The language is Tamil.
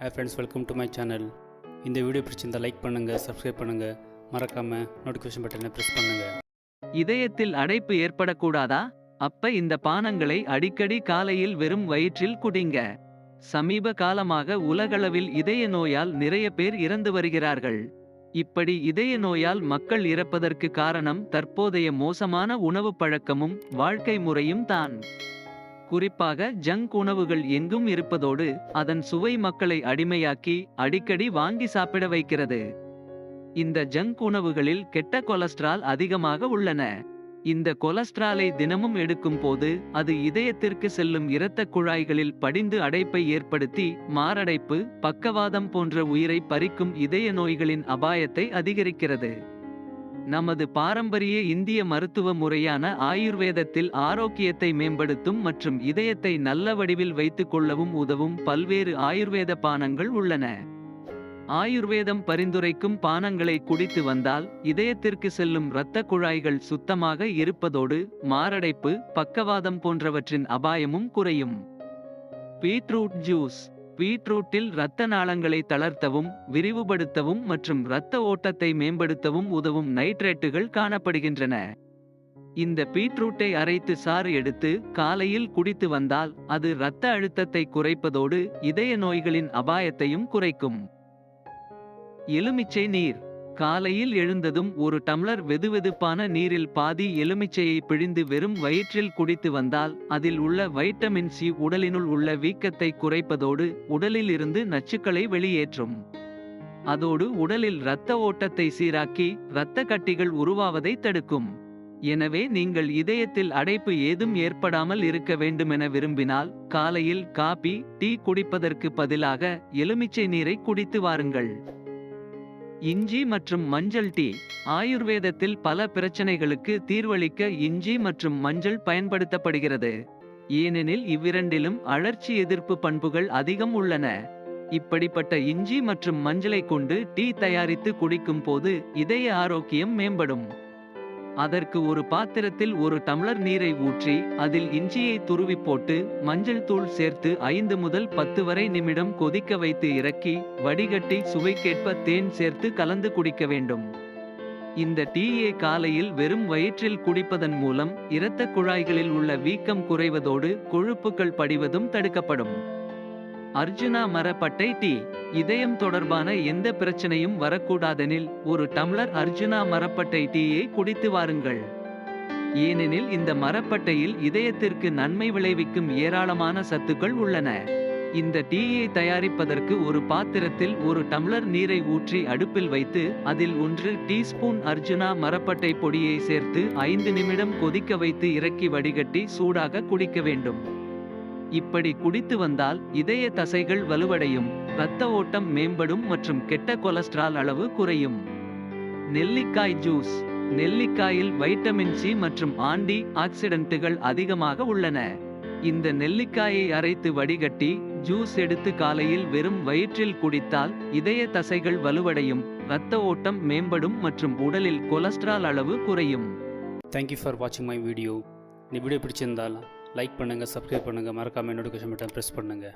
Hi friends, welcome to my channel. இந்த வீடியோ பிடிச்சிருந்தால் லைக் பண்ணுங்கள், சப்ஸ்கிரைப் பண்ணுங்கள், மறக்காமல் நோட்டிஃபிகேஷன் பட்டனை ப்ரெஸ் பண்ணுங்கள். இதயத்தில் அடைப்பு ஏற்படக்கூடாதா? அப்ப இந்த பானங்களை அடிக்கடி காலையில் வெறும் வயிற்றில் குடிங்க. சமீப காலமாக உலகளவில் இதய நோயால் நிறைய பேர் இறந்து வருகிறார்கள். இப்படி இதய நோயால் மக்கள் இறப்பதற்கு காரணம் தற்போதைய மோசமான உணவு பழக்கமும் வாழ்க்கை முறையும் தான். குறிப்பாக ஜங்க் உணவுகள் எங்கும் இருப்பதோடு அதன் சுவை மக்களை அடிமையாக்கி அடிக்கடி வாங்கி சாப்பிட வைக்கிறது. இந்த ஜங்க் உணவுகளில் கெட்ட கொலஸ்ட்ரால் அதிகமாக உள்ளன. இந்த கொலஸ்ட்ராலை தினமும் எடுக்கும் போது அது இதயத்திற்கு செல்லும் இரத்த குழாய்களில் படிந்து அடைப்பை ஏற்படுத்தி மாரடைப்பு, பக்கவாதம் போன்ற உயிரை பறிக்கும் இதய நோய்களின் அபாயத்தை அதிகரிக்கிறது. நமது பாரம்பரிய இந்திய மருத்துவ முறையான ஆயுர்வேதத்தில் ஆரோக்கியத்தை மேம்படுத்தும் மற்றும் இதயத்தை நல்ல வடிவில் வைத்துக் கொள்ளவும் உதவும் பல்வேறு ஆயுர்வேத பானங்கள் உள்ளன. ஆயுர்வேதம் பரிந்துரைக்கும் பானங்களை குடித்து வந்தால் இதயத்திற்கு செல்லும் இரத்த குழாய்கள் சுத்தமாக இருப்பதோடு மாரடைப்பு, பக்கவாதம் போன்றவற்றின் அபாயமும் குறையும். Beetroot juice. பீட்ரூட்டில் இரத்த நாளங்களை தளர்த்தவும், விரிவுபடுத்தவும் மற்றும் இரத்த ஓட்டத்தை மேம்படுத்தவும் உதவும் நைட்ரேட்டுகள் காணப்படுகின்றன. இந்த பீட்ரூட்டை அரைத்து சாறு எடுத்து காலையில் குடித்து வந்தால் அது இரத்த அழுத்தத்தை குறைப்பதோடு இதய நோய்களின் அபாயத்தையும் குறைக்கும். எலுமிச்சை நீர். காலையில் எழுந்ததும் ஒரு டம்ளர் வெதுவெதுப்பான நீரில் பாதி எலுமிச்சையை பிழிந்து வெறும் வயிற்றில் குடித்து வந்தால் அதில் உள்ள வைட்டமின் சி உடலினுள் உள்ள வீக்கத்தை குறைப்பதோடு உடலில் இருந்து நச்சுக்களை வெளியேற்றும். அதோடு உடலில் இரத்த ஓட்டத்தை சீராக்கி இரத்த கட்டிகள் உருவாவதை தடுக்கும். எனவே நீங்கள் இதயத்தில் அடைப்பு ஏதும் ஏற்படாமல் இருக்க வேண்டுமென விரும்பினால் காலையில் காபி, டீ குடிப்பதற்கு பதிலாக எலுமிச்சை நீரை குடித்து வாருங்கள். இஞ்சி மற்றும் மஞ்சள் டீ. ஆயுர்வேதத்தில் பல பிரச்சனைகளுக்கு தீர்வளிக்க இஞ்சி மற்றும் மஞ்சள் பயன்படுத்தப்படுகிறது. ஏனெனில் இவ்விரண்டிலும் அழற்சி எதிர்ப்பு பண்புகள் அதிகம் உள்ளன. இப்படிப்பட்ட இஞ்சி மற்றும் மஞ்சளை கொண்டு டீ தயாரித்து குடிக்கும் போது இதய ஆரோக்கியம் மேம்படும். அதற்கு ஒரு பாத்திரத்தில் ஒரு டம்ளர் நீரை ஊற்றி அதில் இஞ்சியை துருவி போட்டு மஞ்சள் தூள் சேர்த்து 5 முதல் 10 வரை நிமிடம் கொதிக்க வைத்து இறக்கி வடிகட்டி சுவைக்கேற்ப தேன் சேர்த்து கலந்து குடிக்க வேண்டும். இந்த டீயை காலையில் வெறும் வயிற்றில் குடிப்பதன் மூலம் இரத்த குழாய்களில் உள்ள வீக்கம் குறைவதோடு கொழுப்புகள் படிவதும் தடுக்கப்படும். அர்ஜுனா மரப்பட்டை டீ. இதயம் தொடர்பான எந்த பிரச்சனையும் வரக்கூடாதெனில் ஒரு டம்ளர் அர்ஜுனா மரப்பட்டை டீயை குடித்து வாருங்கள். ஏனெனில் இந்த மரப்பட்டையில் இதயத்திற்கு நன்மை விளைவிக்கும் ஏராளமான சத்துக்கள் உள்ளன. இந்த டீயை தயாரிப்பதற்கு ஒரு பாத்திரத்தில் ஒரு டம்ளர் நீரை ஊற்றி அடுப்பில் வைத்து அதில் 1 டீஸ்பூன் அர்ஜுனா மரப்பட்டை பொடியை சேர்த்து 5 நிமிடம் கொதிக்க வைத்து இறக்கி வடிகட்டி சூடாக குடிக்க வேண்டும். இப்படி குடித்து வந்தால் இதய தசைகள் வலுவடையும், இரத்த ஓட்டம் மேம்படும் மற்றும் கெட்ட கொலஸ்ட்ரால் அளவு குறையும். நெல்லிக்காய் ஜூஸ். நெல்லிக்காயில் வைட்டமின் சி மற்றும் ஆன்டி ஆக்சிடென்ட்டுகள் அதிகமாக உள்ளன. இந்த நெல்லிக்காயை அரைத்து வடிகட்டி ஜூஸ் எடுத்து காலையில் வெறும் வயிற்றில் குடித்தால் இதய தசைகள் வலுவடையும், இரத்த ஓட்டம் மேம்படும் மற்றும் உடலில் கொலஸ்ட்ரால் அளவு குறையும். தேங்க்யூ ஃபார் வாட்சிங் மை வீடியோ. இந்த வீடியோ பிடிச்சிருந்தால் லைக் பண்ணுங்கள், சப்ஸ்கிரைப் பண்ணுங்கள், மறக்காமல் நோட்டிஃபிகேஷன் பட்டன் ப்ரெஸ் பண்ணுங்கள்.